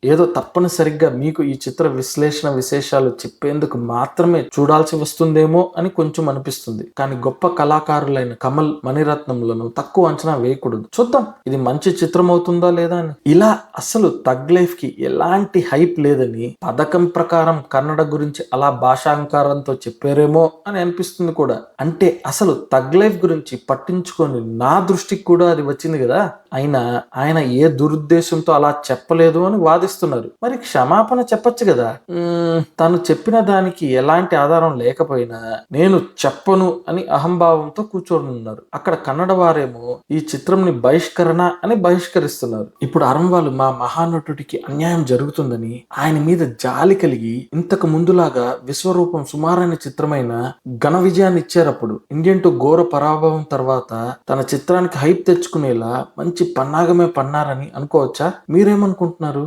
ఏదో తప్పనిసరిగా మీకు ఈ చిత్ర విశ్లేషణ విశేషాలు చెప్పేందుకు మాత్రమే చూడాల్సి వస్తుందేమో అని కొంచెం అనిపిస్తుంది. కానీ గొప్ప కళాకారులైన కమల్, మణిరత్నంలను తక్కువ అంచనా వేయకూడదు. చూద్దాం ఇది మంచి చిత్రం అవుతుందా లేదా అని. ఇలా అసలు తగ్ లైఫ్ కి ఎలాంటి హైప్ లేదని పథకం ప్రకారం కన్నడ గురించి అలా భాషాంకారంతో చెప్పారేమో అని అనిపిస్తుంది కూడా. అంటే అసలు తగ్ లైఫ్ గురించి పట్టించుకొని నా దృష్టికి కూడా అది వచ్చింది కదా. అయినా ఆయన ఏ దురుద్దేశంతో అలా చెప్పలేదు అని వాదిస్తున్నారు. మరి క్షమాపణ చెప్పొచ్చు కదా. తను చెప్పిన దానికి ఎలాంటి ఆధారం లేకపోయినా నేను చెప్పను అని అహంభావంతో కూర్చొని ఉన్నారు. అక్కడ కన్నడ వారేమో ఈ చిత్రంని బహిష్కరణ అని బహిష్కరిస్తున్నారు. ఇప్పుడు అరంవాలు మా మహానటుడికి అన్యాయం జరుగుతుందని ఆయన మీద జాలి కలిగి ఇంతకు ముందులాగా విశ్వరూపం సుమారైన చిత్రమైన ఘన విజయాన్ని ఇచ్చారప్పుడు. ఇండియన్ టు ఘోర పరాభవం తర్వాత తన చిత్రానికి హైప్ తెచ్చుకునేలా మంచి పన్నాగమే పన్నారని అనుకోవచ్చా? మీరేమనుకుంటున్నారు?